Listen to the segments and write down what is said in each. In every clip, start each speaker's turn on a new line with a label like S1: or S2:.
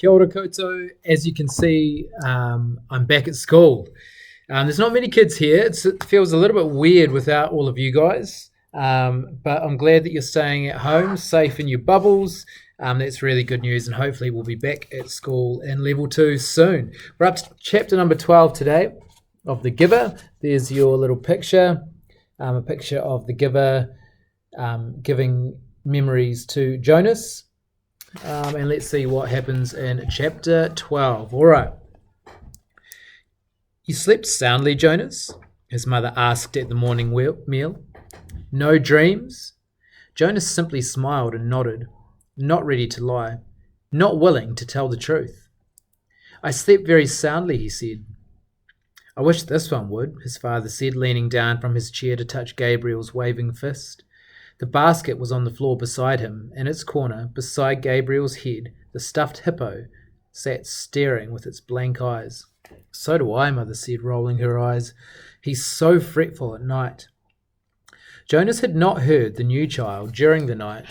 S1: Kia ora koutou. As you can see, I'm back at school. There's not many kids here. It feels a little bit weird without all of you guys, but I'm glad that you're staying at home, safe in your bubbles. That's really good news, and hopefully we'll be back at school in level 2 soon. We're up to chapter number 12 today of The Giver. There's your little picture, a picture of the giver giving memories to Jonas. And let's see what happens in chapter 12. All right. You slept soundly, Jonas? His mother asked at the morning meal. No dreams? Jonas simply smiled and nodded, not ready to lie, not willing to tell the truth. I slept very soundly, he said. I wish this one would, his father said, leaning down from his chair to touch Gabriel's waving fist. The basket was on the floor beside him. In its corner, beside Gabriel's head, the stuffed hippo sat staring with its blank eyes. So do I, Mother said, rolling her eyes. He's so fretful at night. Jonas had not heard the new child during the night,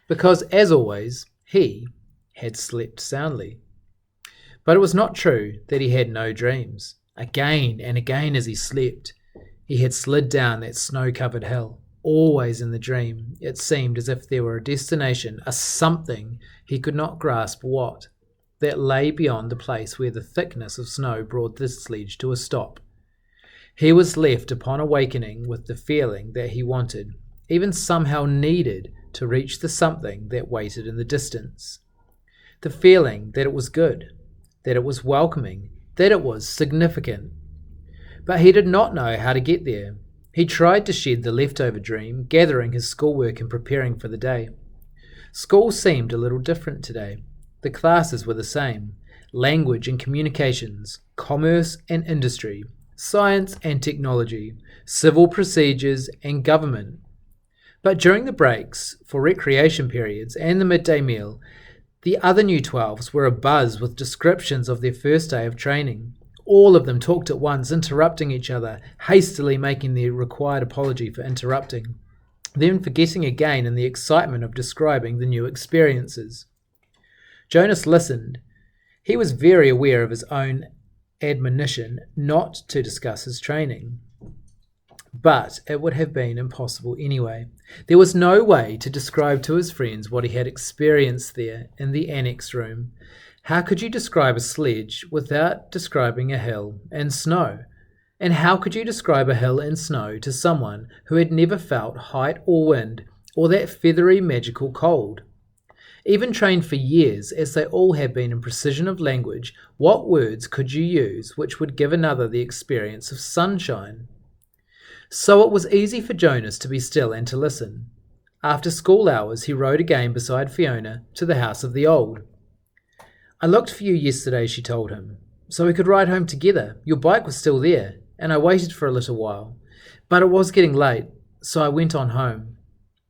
S1: because, as always, he had slept soundly. But it was not true that he had no dreams. Again and again as he slept, he had slid down that snow-covered hill. Always in the dream, it seemed as if there were a destination, a something he could not grasp what, that lay beyond the place where the thickness of snow brought the sledge to a stop. He was left upon awakening with the feeling that he wanted, even somehow needed, to reach the something that waited in the distance. The feeling that it was good, that it was welcoming, that it was significant. But he did not know how to get there. He tried to shed the leftover dream, gathering his schoolwork and preparing for the day. School seemed a little different today. The classes were the same: language and communications, commerce and industry, science and technology, civil procedures and government. But during the breaks, for recreation periods and the midday meal, the other new 12s were abuzz with descriptions of their first day of training. All of them talked at once, interrupting each other, hastily making the required apology for interrupting, then forgetting again in the excitement of describing the new experiences. Jonas listened. He was very aware of his own admonition not to discuss his training. But it would have been impossible anyway. There was no way to describe to his friends what he had experienced there in the annex room. How could you describe a sledge without describing a hill and snow? And how could you describe a hill and snow to someone who had never felt height or wind or that feathery magical cold? Even trained for years, as they all had been in precision of language, what words could you use which would give another the experience of sunshine? So it was easy for Jonas to be still and to listen. After school hours, he rode again beside Fiona to the house of the old. I looked for you yesterday, she told him, so we could ride home together. Your bike was still there, and I waited for a little while. But it was getting late, so I went on home.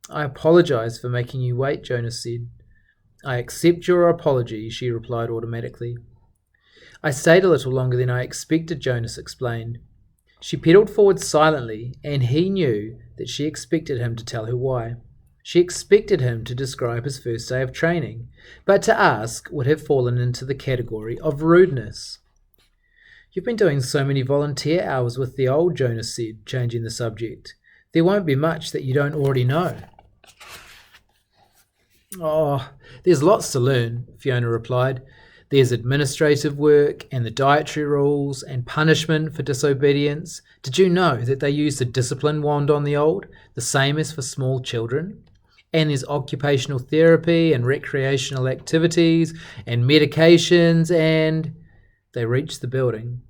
S1: I apologize for making you wait, Jonas said. I accept your apology, she replied automatically. I stayed a little longer than I expected, Jonas explained. She pedalled forward silently, and he knew that she expected him to tell her why. She expected him to describe his first day of training, but to ask would have fallen into the category of rudeness. You've been doing so many volunteer hours with the old, Jonas said, changing the subject. There won't be much that you don't already know. Oh, there's lots to learn, Fiona replied. There's administrative work and the dietary rules and punishment for disobedience. Did you know that they use the discipline wand on the old, the same as for small children? And there's occupational therapy and recreational activities and medications, and they reached the building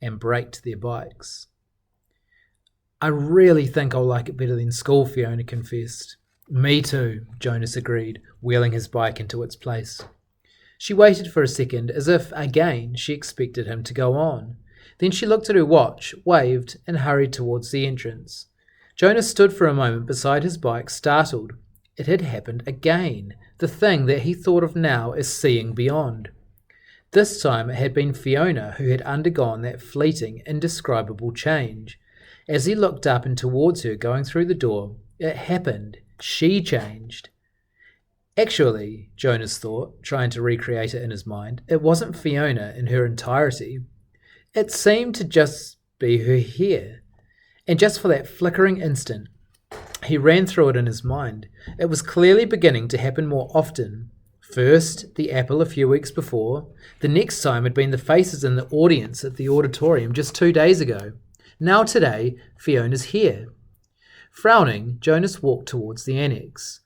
S1: and braked their bikes. I really think I'll like it better than school, Fiona confessed. Me too, Jonas agreed, wheeling his bike into its place. She waited for a second, as if, again, she expected him to go on. Then she looked at her watch, waved, and hurried towards the entrance. Jonas stood for a moment beside his bike, startled. It had happened again, the thing that he thought of now as seeing beyond. This time it had been Fiona who had undergone that fleeting, indescribable change. As he looked up and towards her going through the door, it happened. She changed. Actually, Jonas thought, trying to recreate it in his mind, it wasn't Fiona in her entirety. It seemed to just be her hair. And just for that flickering instant, he ran through it in his mind. It was clearly beginning to happen more often. First, the apple a few weeks before. The next time had been the faces in the audience at the auditorium just 2 days ago. Now today, Fiona's hair. Frowning, Jonas walked towards the annex.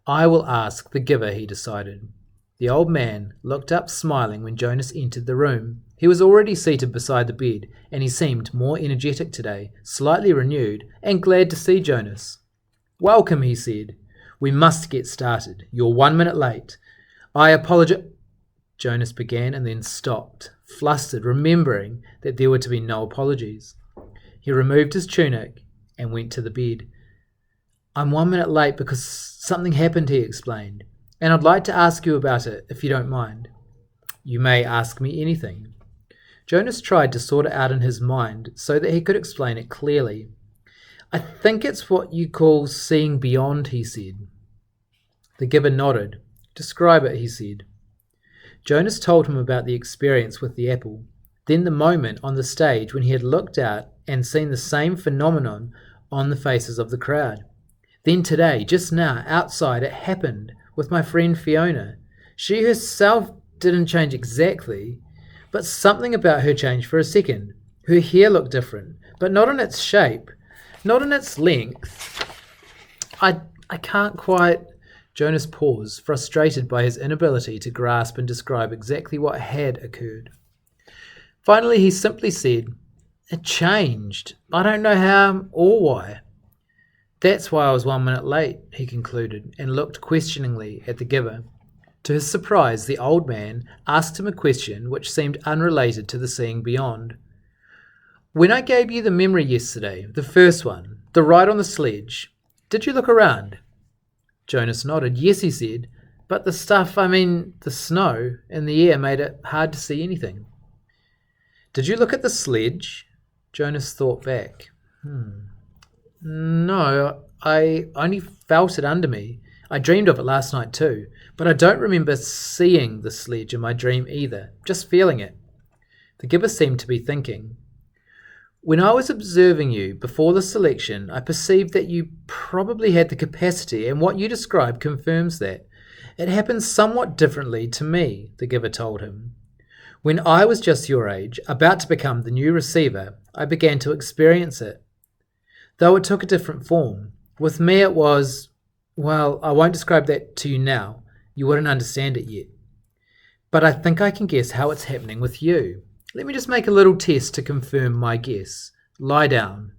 S1: I will ask the giver, he decided. The old man looked up smiling when Jonas entered the room. He was already seated beside the bed, and he seemed more energetic today, slightly renewed, and glad to see Jonas. Welcome, he said. We must get started. You're 1 minute late. I apologize. Jonas began and then stopped, flustered, remembering that there were to be no apologies. He removed his tunic and went to the bed. I'm 1 minute late because something happened, he explained, and I'd like to ask you about it, if you don't mind. You may ask me anything. Jonas tried to sort it out in his mind so that he could explain it clearly. I think it's what you call seeing beyond, he said. The giver nodded. Describe it, he said. Jonas told him about the experience with the apple, then the moment on the stage when he had looked out and seen the same phenomenon on the faces of the crowd. Then today, just now, outside, it happened with my friend Fiona. She herself didn't change exactly, but something about her changed for a second. Her hair looked different, but not in its shape, not in its length. I can't quite... Jonas paused, frustrated by his inability to grasp and describe exactly what had occurred. Finally, he simply said, It changed. I don't know how or why. That's why I was 1 minute late, he concluded, and looked questioningly at the giver. To his surprise, the old man asked him a question which seemed unrelated to the seeing beyond. When I gave you the memory yesterday, the first one, the ride on the sledge, did you look around? Jonas nodded. Yes, he said, but the snow in the air made it hard to see anything. Did you look at the sledge? Jonas thought back. No, I only felt it under me. I dreamed of it last night too, but I don't remember seeing the sledge in my dream either, just feeling it. The giver seemed to be thinking. When I was observing you before the selection, I perceived that you probably had the capacity, and what you describe confirms that. It happened somewhat differently to me, the giver told him. When I was just your age, about to become the new receiver, I began to experience it. Though it took a different form. With me it was, well, I won't describe that to you now. You wouldn't understand it yet. But I think I can guess how it's happening with you. Let me just make a little test to confirm my guess. Lie down.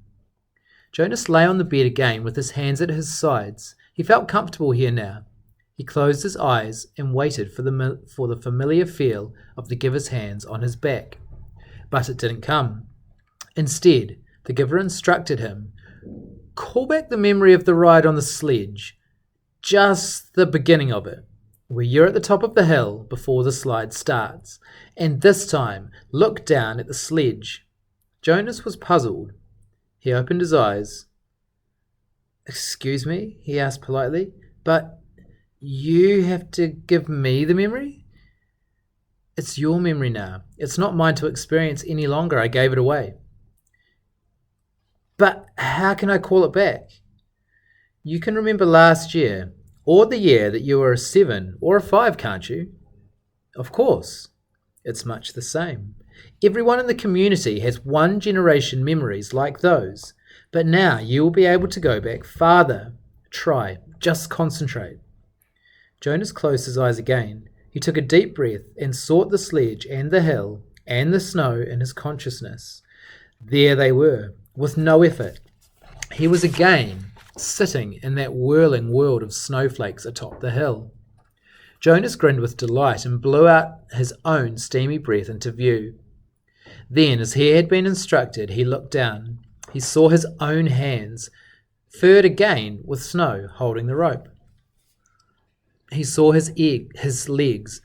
S1: Jonas lay on the bed again with his hands at his sides. He felt comfortable here now. He closed his eyes and waited for the familiar feel of the giver's hands on his back. But it didn't come. Instead, the giver instructed him, call back the memory of the ride on the sledge. Just the beginning of it, where you're at the top of the hill before the slide starts. And this time, look down at the sledge. Jonas was puzzled. He opened his eyes. Excuse me, he asked politely, but you have to give me the memory? It's your memory now. It's not mine to experience any longer. I gave it away. But how can I call it back? You can remember last year, or the year that you were a 7 or a 5, can't you? Of course. It's much the same. Everyone in the community has one generation memories like those, but now you will be able to go back farther. Try, just concentrate. Jonas closed his eyes again. He took a deep breath and sought the sledge and the hill and the snow in his consciousness. There they were, with no effort. He was again sitting in that whirling world of snowflakes atop the hill. Jonas grinned with delight and blew out his own steamy breath into view. Then, as he had been instructed, he looked down. He saw his own hands, furred again with snow, holding the rope. He saw his legs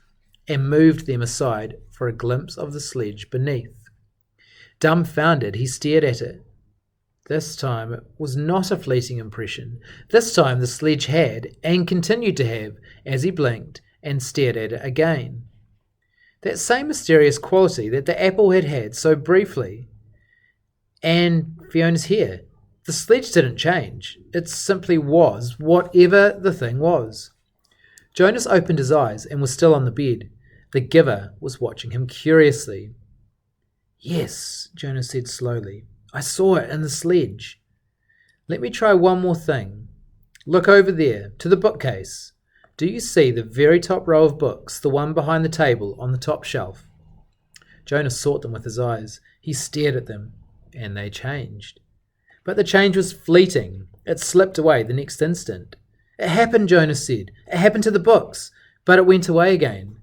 S1: and moved them aside for a glimpse of the sledge beneath. Dumbfounded, he stared at it. This time it was not a fleeting impression. This time the sledge had, and continued to have, as he blinked and stared at it again. That same mysterious quality that the apple had had so briefly. And Fiona's here. The sledge didn't change. It simply was, whatever the thing was. Jonas opened his eyes and was still on the bed. The giver was watching him curiously. Yes, Jonas said slowly. I saw it in the sledge. Let me try one more thing. Look over there, to the bookcase. Do you see the very top row of books, the one behind the table on the top shelf? Jonas sought them with his eyes. He stared at them, and they changed. But the change was fleeting. It slipped away the next instant. It happened, Jonas said. It happened to the books, but it went away again.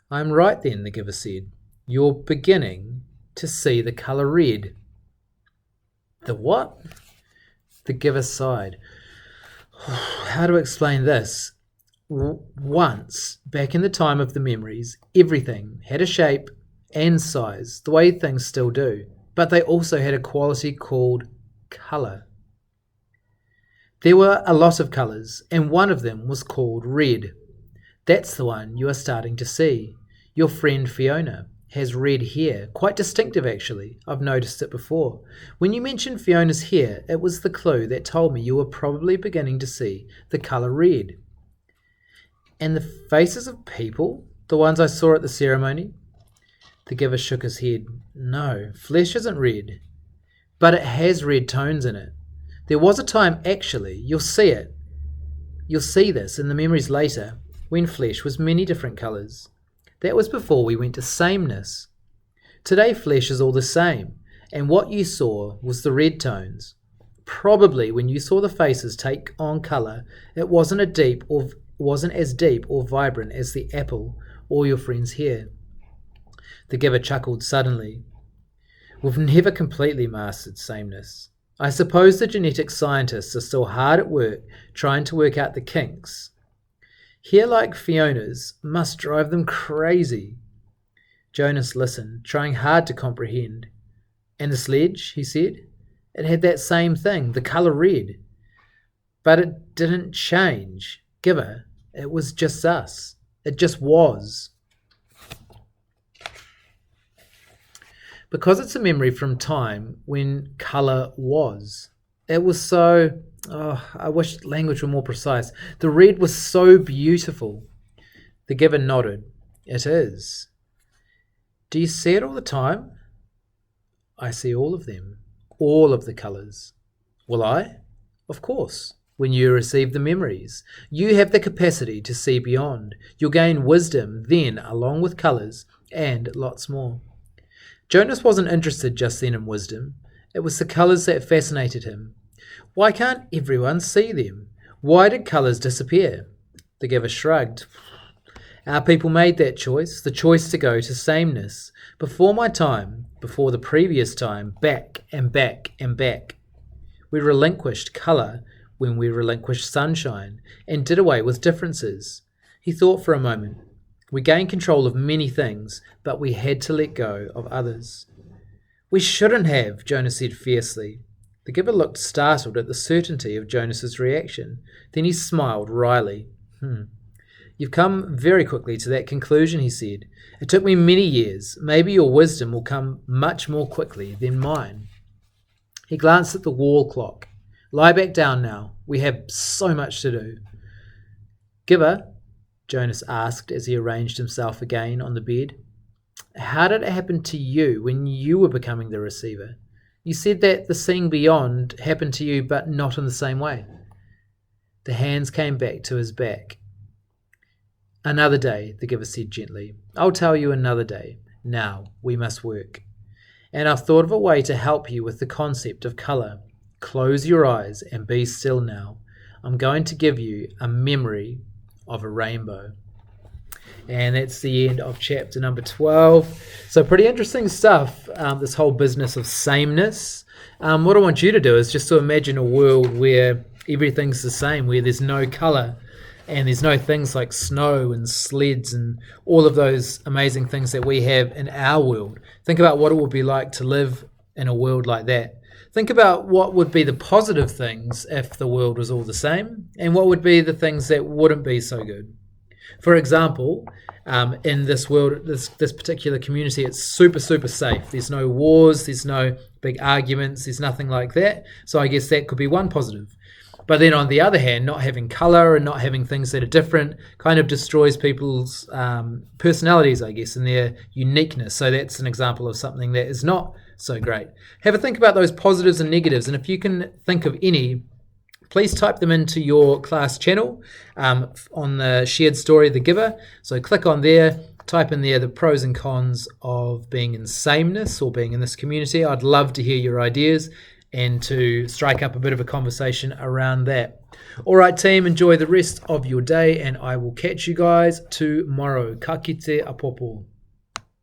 S1: I'm right then, the giver said. You're beginning to see the colour red. The what? The giver sighed. How to explain this? Once, back in the time of the memories, everything had a shape and size, the way things still do, but they also had a quality called colour. There were a lot of colours, and one of them was called red. That's the one you are starting to see. Your friend Fiona has red hair, quite distinctive actually. I've noticed it before. When you mentioned Fiona's hair, it was the clue that told me you were probably beginning to see the colour red. And the faces of people, the ones I saw at the ceremony? The giver shook his head. No, flesh isn't red, but it has red tones in it. There was a time, actually, you'll see it. You'll see this in the memories later, when flesh was many different colours. That was before we went to sameness. Today flesh is all the same, and what you saw was the red tones. Probably when you saw the faces take on colour, it wasn't as deep or vibrant as the apple or your friend's hair. The giver chuckled suddenly. We've never completely mastered sameness. I suppose the genetic scientists are still hard at work trying to work out the kinks. Hair like Fiona's must drive them crazy. Jonas listened, trying hard to comprehend. And the sledge, he said, it had that same thing, the colour red. But it didn't change. Giver, it was just us. It just was. Because it's a memory from time when colour was. It was so... I wish language were more precise. The red was so beautiful. The giver nodded. It is. Do you see it all the time? I see all of them. All of the colours. Will I? Of course. When you receive the memories, you have the capacity to see beyond. You'll gain wisdom then, along with colours, and lots more. Jonas wasn't interested just then in wisdom. It was the colours that fascinated him. Why can't everyone see them? Why did colours disappear? The giver shrugged. Our people made that choice, the choice to go to sameness. Before my time, before the previous time, back and back and back. We relinquished colour when we relinquished sunshine, and did away with differences. He thought for a moment. We gained control of many things, but we had to let go of others. We shouldn't have, Jonas said fiercely. The giver looked startled at the certainty of Jonas's reaction. Then he smiled wryly. You've come very quickly to that conclusion, he said. It took me many years. Maybe your wisdom will come much more quickly than mine. He glanced at the wall clock. Lie back down now. We have so much to do. Giver, Jonas asked as he arranged himself again on the bed. How did it happen to you when you were becoming the receiver? You said that the seeing beyond happened to you, but not in the same way. The hands came back to his back. Another day, the giver said gently. I'll tell you another day. Now, we must work. And I've thought of a way to help you with the concept of colour. Close your eyes and be still now. I'm going to give you a memory of a rainbow. And that's the end of chapter number 12. So pretty interesting stuff, this whole business of sameness. What I want you to do is just to imagine a world where everything's the same, where there's no colour and there's no things like snow and sleds and all of those amazing things that we have in our world. Think about what it would be like to live in a world like that. Think about what would be the positive things if the world was all the same, and what would be the things that wouldn't be so good. For example, in this world, this particular community, it's super, super safe. There's no wars, there's no big arguments, there's nothing like that. So I guess that could be one positive. But then on the other hand, not having color and not having things that are different kind of destroys people's personalities, I guess, and their uniqueness. So that's an example of something that is not so great. Have a think about those positives and negatives. And if you can think of any, please type them into your class channel on the shared story, The Giver. So click on there, type in there the pros and cons of being in sameness or being in this community. I'd love to hear your ideas and to strike up a bit of a conversation around that. All right, team, enjoy the rest of your day, and I will catch you guys tomorrow. Ka kite a popo.